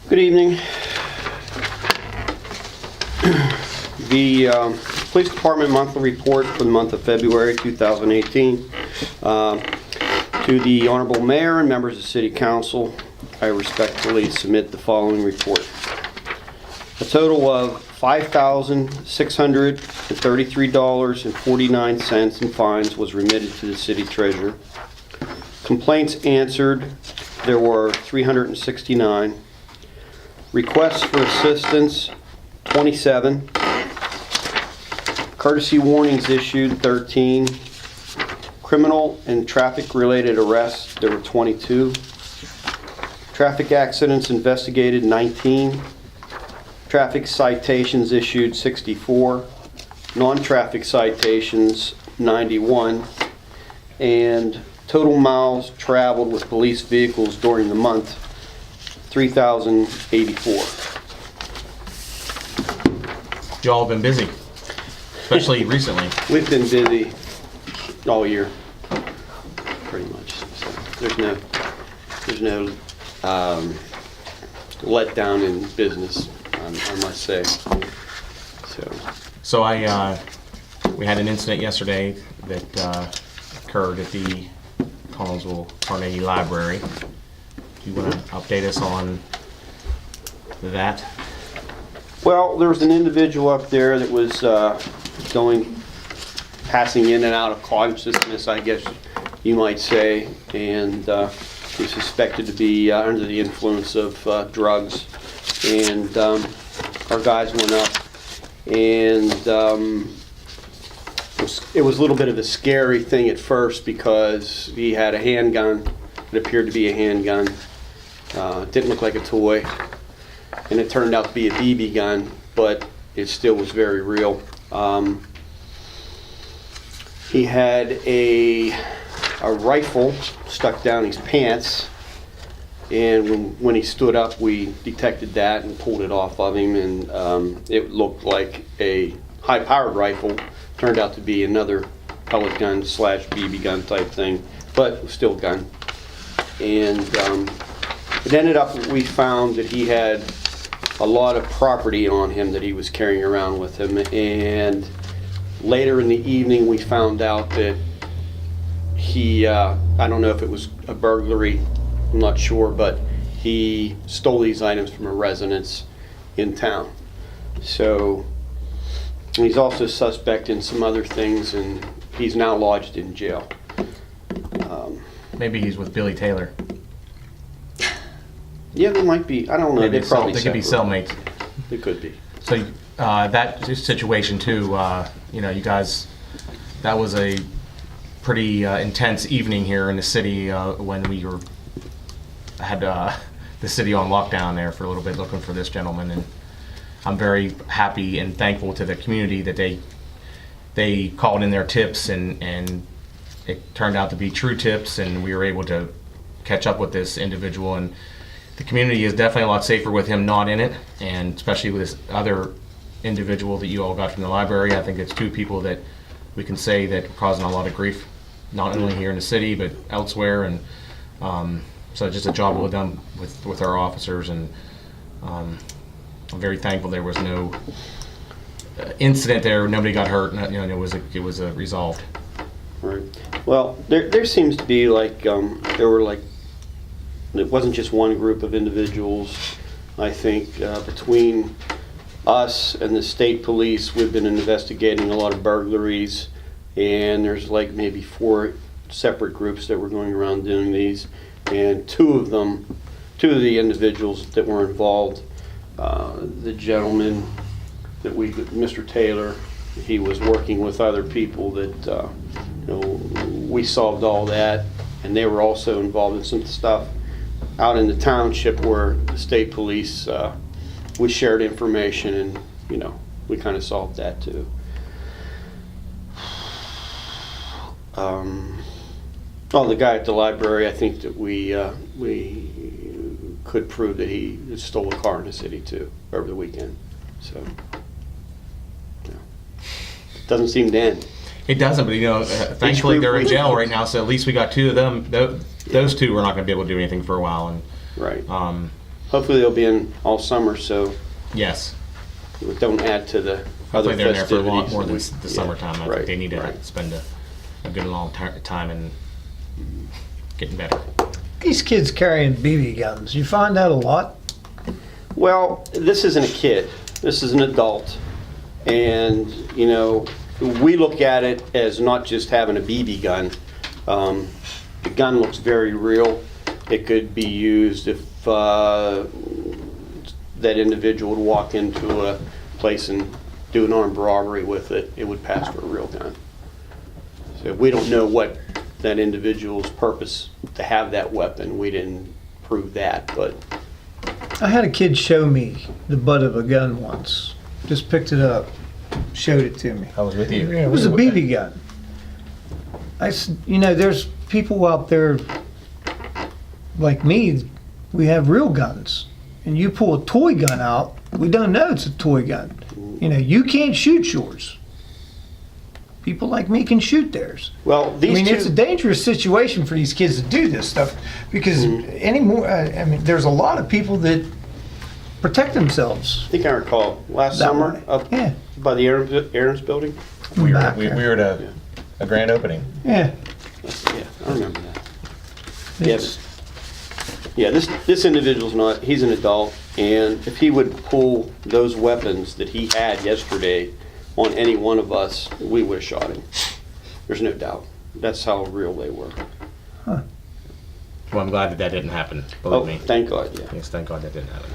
Good evening. The Police Department monthly report for the month of February 2018. To the Honorable Mayor and members of City Council, I respectfully submit the following report. A total of $5,633.49 in fines was remitted to the City Treasurer. Complaints answered, there were 369. Requests for assistance, 27. Courtesy warnings issued, 13. Criminal and traffic-related arrests, there were 22. Traffic accidents investigated, 19. Traffic citations issued, 64. Non-traffic citations, 91. And total miles traveled with police vehicles during the month, 3,084. Y'all have been busy, especially recently. We've been busy all year, pretty much. So there's no letdown in business, I must say. So we had an incident yesterday that occurred at the Collinsville Carnegie Library. Do you want to update us on that? Well, there was an individual up there that was passing in and out of consciousness, I guess you might say, and was suspected to be under the influence of drugs. And our guys went up, and it was a little bit of a scary thing at first because he had a handgun. It appeared to be a handgun. It didn't look like a toy, and it turned out to be a BB gun, but it still was very real. He had a rifle stuck down his pants, and when he stood up, we detected that and pulled it off of him, and it looked like a high-powered rifle. Turned out to be another pellet gun / BB gun type thing, but it was still a gun. And it ended up, we found that he had a lot of property on him that he was carrying around with him, and later in the evening we found out that he, I don't know if it was a burglary, I'm not sure, but he stole these items from a residence in town. So he's also suspect in some other things, and he's now lodged in jail. Maybe he's with Billy Taylor. Yeah, they might be. I don't know. Maybe They probably they could be separate. cellmates. They could be. So that situation too, you guys, that was a pretty intense evening here in the city when we had the city on lockdown there for a little bit looking for this gentleman, and I'm very happy and thankful to the community that they called in their tips, and it turned out to be true tips, and we were able to catch up with this individual, and the community is definitely a lot safer with him not in it, and especially with this other individual that you all got from the library. I think it's two people that we can say that are causing a lot of grief, not only here in the city but elsewhere, and so just a job well done with our officers, and I'm very thankful there was no incident there. Nobody got hurt. It was resolved. Right. Well, there seems to be like there were like, it wasn't just one group of individuals. I think between us and the state police, we've been investigating a lot of burglaries, and there's like maybe 4 separate groups that were going around doing these, and two of the individuals that were involved, the gentleman that Mr. Taylor, he was working with other people that we solved all that, and they were also involved in some stuff out in the township where the state police, we shared information, and we kind of solved that too. The guy at the library, I think that we could prove that he stole a car in the city too over the weekend. So doesn't seem to end. It doesn't, but thankfully they're in jail right now, so at least we got two of them. Those two are not going to be able to do anything for a while, and right. hopefully they'll be in all summer, so Yes. we don't add to the other Hopefully they're there for a lot festivities. more than We- the yeah, summertime. I think right, they need to right. spend a good long time and getting better. These kids carrying BB guns, you find that a lot? Well, this isn't a kid. This is an adult. And, you know, we look at it as not just having a BB gun. The gun looks very real. It could be used if that individual would walk into a place and do an armed robbery with it. It would pass for a real gun. So we don't know what that individual's purpose to have that weapon. We didn't prove that, but I had a kid show me the butt of a gun once. Just picked it up, showed it to me. I was with you. It was a BB gun. You know, there's people out there like me, we have real guns. And you pull a toy gun out, we don't know it's a toy gun. You know, you can't shoot yours. People like me can shoot theirs. well, I these mean, two. it's a dangerous situation for these kids to do this stuff because anymore, I mean, there's a lot of people that protect themselves. I think I recall last That summer way. up Yeah. by the Aaron's building. We Back were, we, there. we were at a grand opening. Yeah. Yeah, I remember that. It's- Yeah, this individual's not, he's an adult, and if he would pull those weapons that he had yesterday on any one of us, we would have shot him. There's no doubt. That's how real they were. Well, I'm glad that didn't happen. Oh, Believe me. thank God, yeah. Yes, thank God that didn't happen.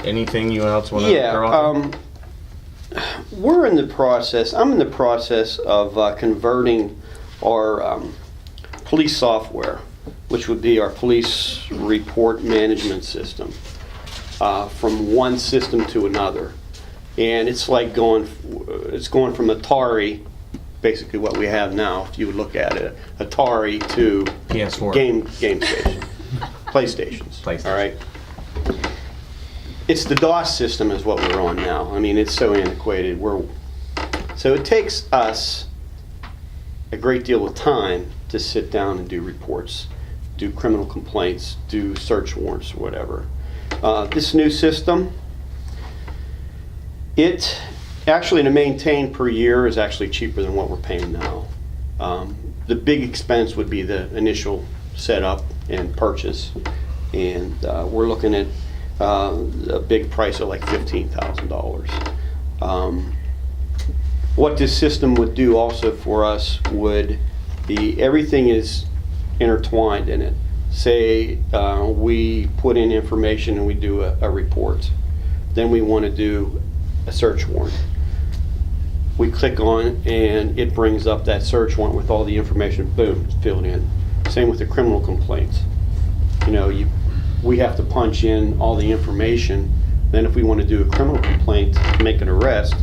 Anything you else want to Yeah, throw out there? I'm in the process of converting our police software, which would be our police report management system, from one system to another. And it's like it's going from Atari, basically what we have now, if you would look at it, Atari to PS4. game station, PlayStations. PlayStation. All right. It's the DOS system is what we're on now. I mean, it's so antiquated. So it takes us a great deal of time to sit down and do reports, do criminal complaints, do search warrants, or whatever. This new system, it actually to maintain per year is actually cheaper than what we're paying now. The big expense would be the initial setup and purchase, and we're looking at a big price of like $15,000. What this system would do also for us would be everything is intertwined in it. Say we put in information and we do a report. Then we want to do a search warrant. We click on and it brings up that search warrant with all the information, boom, it's filled in. Same with the criminal complaints. You know, we have to punch in all the information. Then if we want to do a criminal complaint, make an arrest,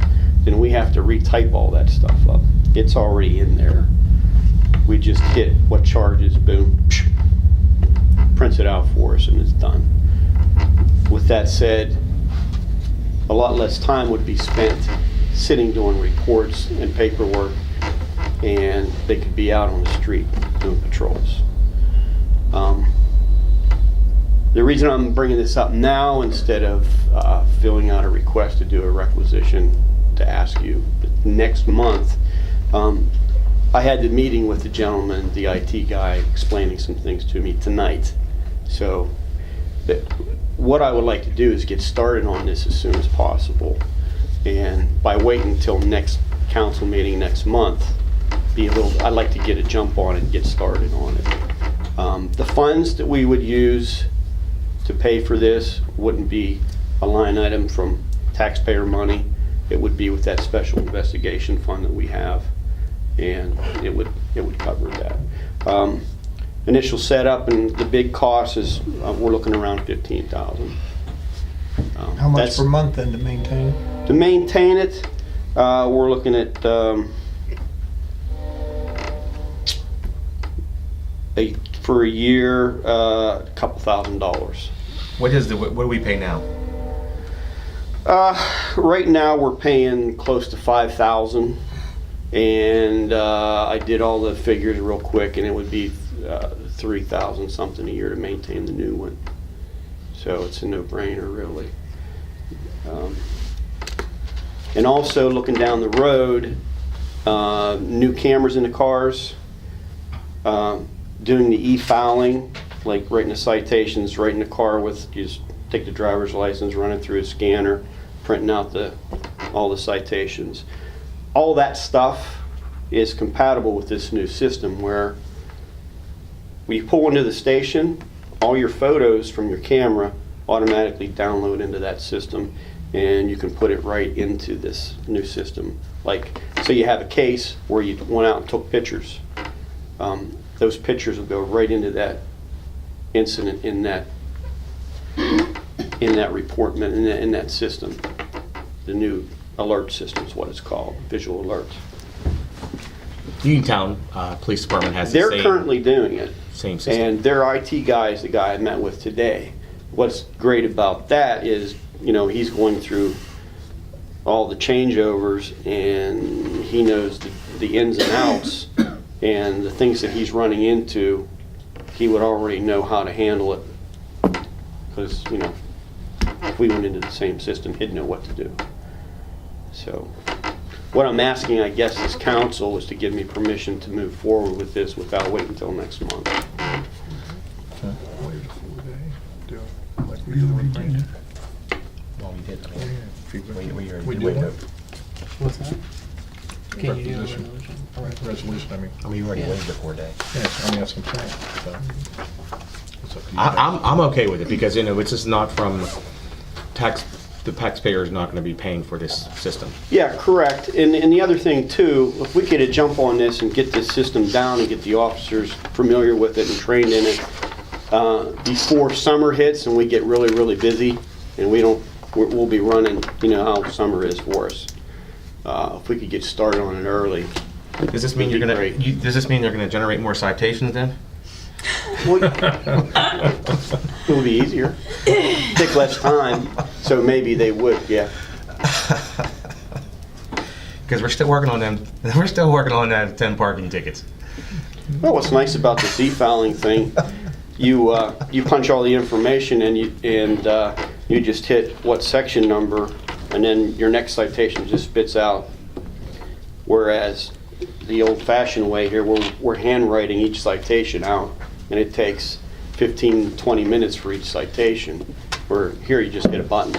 then we have to retype all that stuff up. It's already in there. We just hit what charges, boom, prints it out for us and it's done. With that said, a lot less time would be spent sitting doing reports and paperwork, and they could be out on the street doing patrols. The reason I'm bringing this up now instead of filling out a request to do a requisition to ask you next month, I had the meeting with the gentleman, the IT guy, explaining some things to me tonight. So what I would like to do is get started on this as soon as possible. And by waiting until next council meeting next month, I'd like to get a jump on it and get started on it. The funds that we would use to pay for this wouldn't be a line item from taxpayer money. It would be with that special investigation fund that we have, and it would cover that. Initial setup and the big cost is we're looking around $15,000. How much That's- per month then to maintain? To maintain it, we're looking at for a year, a couple $1,000s. What do we pay now? Right now, we're paying close to $5,000, and I did all the figures real quick, and it would be $3,000 something a year to maintain the new one. So it's a no-brainer, really. And also, looking down the road, new cameras in the cars, doing the e-filing, like writing the citations right in the car with, you just take the driver's license, run it through a scanner, printing out all the citations. All that stuff is compatible with this new system where when you pull into the station, all your photos from your camera automatically download into that system, and you can put it right into this new system. Like, so you have a case where you went out and took pictures. Those pictures will go right into that incident in that report, in that system. The new alert system is what it's called, visual alerts. Uniontown Police Department has the They're same, currently doing it. same system. And their IT guy is the guy I met with today. What's great about that is, you know, he's going through all the changeovers and he knows the ins and outs and the things that he's running into, he would already know how to handle it. Because, you know, if we went into the same system, he'd know what to do. So what I'm asking, I guess, as council is to give me permission to move forward with this without waiting until next month. Well, we did. We did. What's that? Can you do a Requisition. resolution? Resolution, I mean, We already waived the 4 day. yes, I mean, that's what I'm saying. So, it's up to you guys. I'm okay with it because, you know, it's just not from the taxpayer is not going to be paying for this system. Yeah, correct. And the other thing too, if we could jump on this and get this system down and get the officers familiar with it and trained in it before summer hits and we get really, really busy and we'll be running, you know how summer is for us. If we could get started on it early. Does this mean Would you're be going great. to? Does this mean they're going to generate more citations then? Well, it would be easier. Take less time, so maybe they would, yeah. Because we're still working on them. We're still working on that 10 parking tickets. Well, what's nice about the e-filing thing, you punch all the information and you just hit what section number, and then your next citation just spits out. Whereas the old-fashioned way here, we're handwriting each citation out, and it takes 15, 20 minutes for each citation. Where here you just hit a button.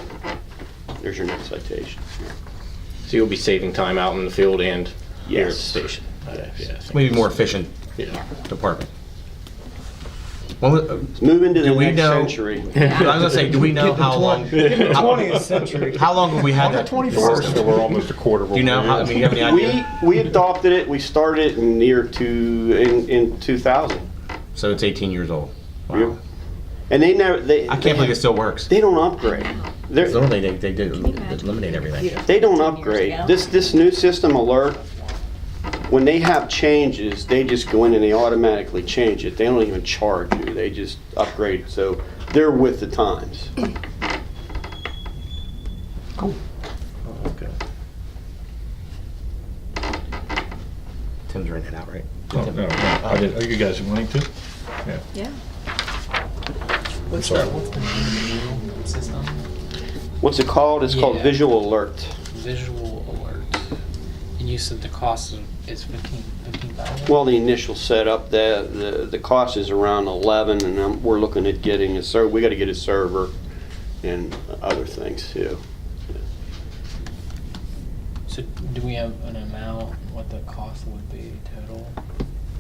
There's your next citation. So you'll be saving time out in the field and here at the Yes. station? Okay, yeah, I think Maybe more efficient Yeah. department. Well, Move into the Do we next know- century. I was gonna say, do we know how long? How 20th century. long have we had that? So we're almost a quarter. Do you know how? I mean, you have any idea? We adopted it. We started it in in 2000. So it's 18 years old. Yep. Wow. And they never. I can't believe it still works. They don't upgrade. So they did eliminate everything. They don't upgrade. This new system alert. When they have changes, they just go in and they automatically change it. They don't even charge you. They just upgrade. So they're with the times. Okay. Tim's writing it out, right? Oh, no, no, I did, are you guys wanting to? Yeah. Yeah. What's Sorry. the name of the system? What's it called? It's called Yeah. Visual Alert. Visual alert. And you said the cost is 15,000? Well, the initial setup, the cost is around 11, and we're looking at getting a server. We got to get a server and other things too. So do we have an amount, what the cost would be total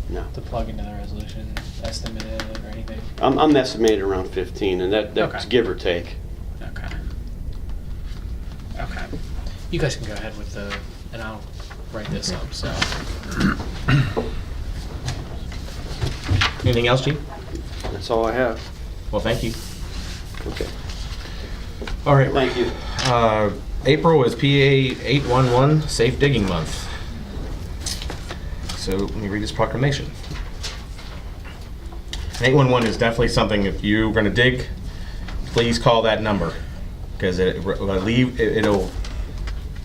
No, to plug into the resolution, estimated or anything? I'm estimated around 15, and that's Okay. give or take. Okay. Okay. You guys can go ahead with and I'll write this up, so. Anything else, Chief? That's all I have. Well, thank you. Okay, All right. thank you. April is PA 811 Safe Digging Month. So let me read this proclamation. 811 is definitely something, if you're going to dig, please call that number, because it'll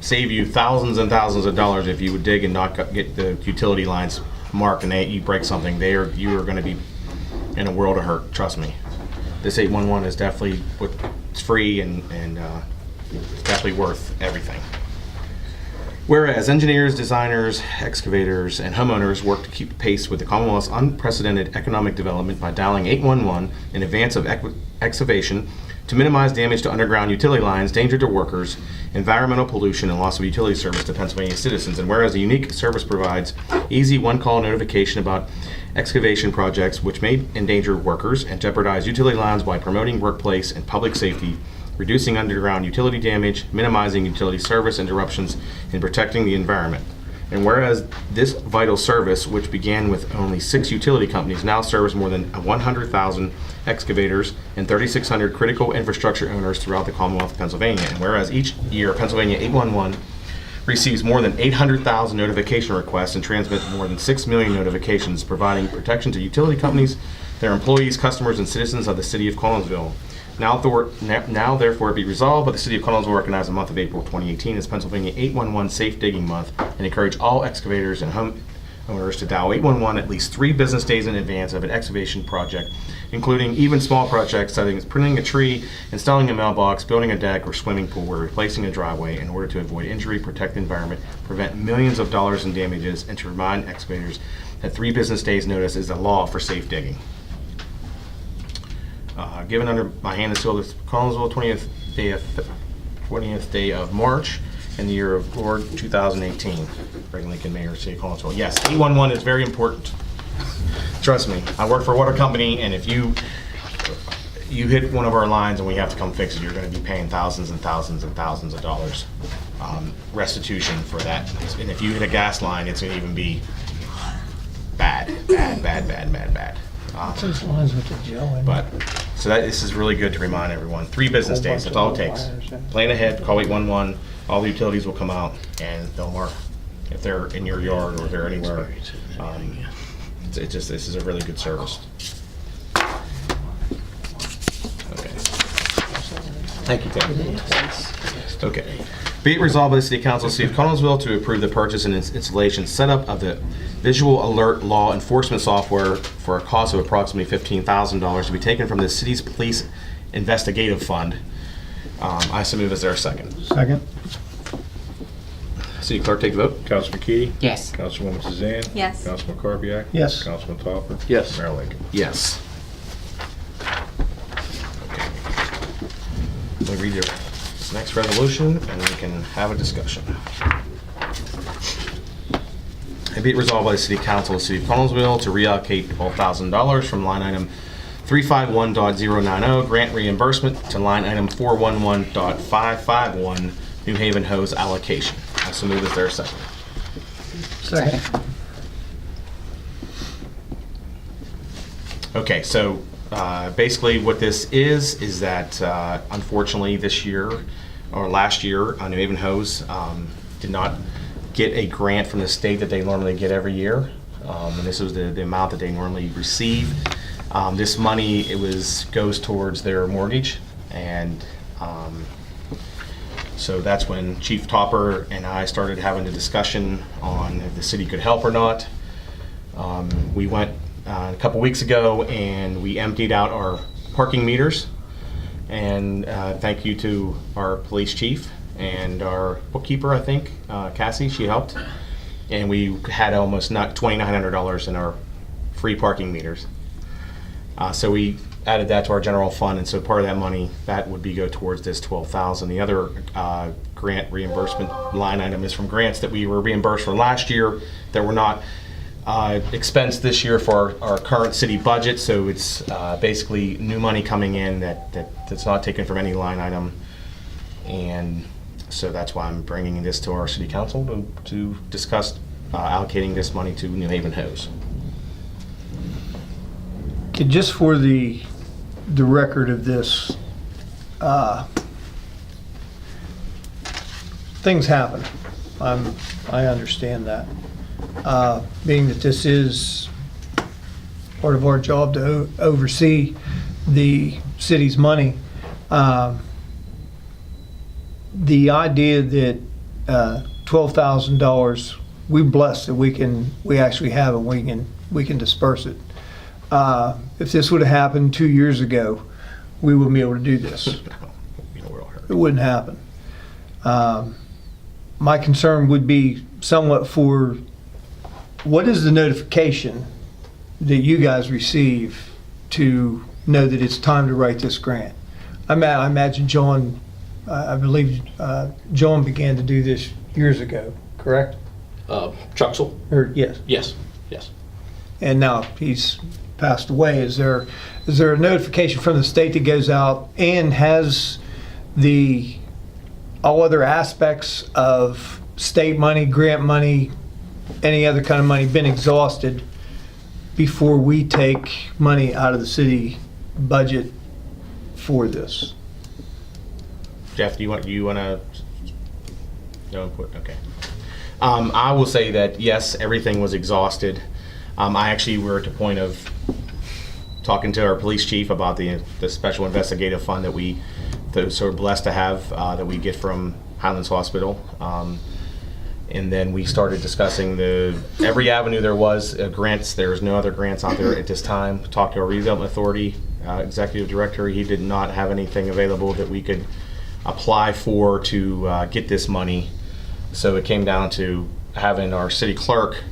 save you thousands and thousands of dollars if you would dig and not get the utility lines marked and you break something. You are going to be in a world of hurt, trust me. this 811 is definitely, it's free and it's definitely worth everything. Whereas engineers, designers, excavators, and homeowners work to keep pace with the Commonwealth's unprecedented economic development by dialing 811 in advance of excavation to minimize damage to underground utility lines, danger to workers, environmental pollution, and loss of utility service to Pennsylvania citizens. And whereas the unique service provides easy one-call notification about excavation projects which may endanger workers and jeopardize utility lines by promoting workplace and public safety, reducing underground utility damage, minimizing utility service interruptions, and protecting the environment. And whereas this vital service, which began with only 6 utility companies, now serves more than 100,000 excavators and 3,600 critical infrastructure owners throughout the Commonwealth of Pennsylvania. And whereas each year Pennsylvania 811 receives more than 800,000 notification requests and transmits more than 6 million notifications, providing protection to utility companies, their employees, customers, and citizens of the city of Collinsville. Now therefore be resolved by the City of Collinsville recognize the month of April 2018 as Pennsylvania 811 Safe Digging Month and encourage all excavators and homeowners to dial 811 at least 3 business days in advance of an excavation project, including even small projects such as pruning a tree, installing a mailbox, building a deck or swimming pool, or replacing a driveway in order to avoid injury, protect the environment, prevent millions of dollars in damages, and to remind excavators that 3 business days notice is the law for safe digging. Given under my hand and sealed of Collinsville, 20th day of March in the year of Lord 2018. Greg Lincoln, Mayor, City of Collinsville. Yes, 811 is very important. Trust me, I work for a water company, and if you hit one of our lines and we have to come fix it, you're going to be paying thousands and thousands and thousands of dollars restitution for that. And if you hit a gas line, it's going to even be bad. Those lines with the gel in. But so this is really good to remind everyone. 3 business days, that's all it takes. Plan ahead, call 811, all the utilities will come out and they'll mark if they're in your yard or they're anywhere. This is a really good service. Okay. Thank you, Tim. Okay. Be it resolved by the City Council of the City of Collinsville to approve the purchase and installation setup of the visual alert law enforcement software for a cost of approximately $15,000 to be taken from the city's police investigative fund. I so move. Is there a second? Second. City Clerk, take the vote. Councilman Key? Yes. Councilwoman Suzanne? Yes. Councilman Korpiak? Yes. Councilman Topper? Yes. Mayor Lincoln? Yes. Okay. Let me read this next resolution and we can have a discussion. And be it resolved by the City Council of the City of Collinsville to reallocate $12,000 from line item 351.090 grant reimbursement to line item 411.551 New Haven hose allocation. I so move. Is there a second? Second. Okay, so basically what this is that unfortunately this year or last year, New Haven Hose did not get a grant from the state that they normally get every year. And this was the amount that they normally receive. This money, goes towards their mortgage, and so that's when Chief Topper and I started having a discussion on if the city could help or not. We went a couple weeks ago and we emptied out our parking meters, and thank you to our police chief and our bookkeeper, I think, Cassie, she helped. And we had almost $2,900 in our free parking meters. So we added that to our general fund, and so part of that money, that would go towards this $12,000. The other grant reimbursement line item is from grants that we were reimbursed for last year that were not expensed this year for our current city budget. So it's basically new money coming in that's not taken from any line item. And so that's why I'm bringing this to our city council to discuss allocating this money to New Haven Hose. Okay, just for the record of this, things happen. I understand that. Being that this is part of our job to oversee the city's money, the idea that $12,000, we're blessed that we actually have it, we can disperse it. If this would have happened 2 years ago, we wouldn't be able to do this. You know, we're all hurt. It wouldn't happen. My concern would be somewhat for, what is the notification that you guys receive to know that it's time to write this grant? I imagine John, I believe John began to do this years ago, correct? Truxell? Or, yes. Yes, yes. And now he's passed away. Is there a notification from the state that goes out, and has all other aspects of state money, grant money, any other kind of money been exhausted before we take money out of the city budget for this? Jeff, do you want to? No input. Okay. I will say that yes, everything was exhausted. I actually were at the point of talking to our police chief about the special investigative fund that we're blessed to have, that we get from Highlands Hospital. And then we started discussing every avenue there was grants. There's no other grants out there at this time. Talked to our redevelopment authority executive director. He did not have anything available that we could apply for to get this money. So it came down to having our city clerk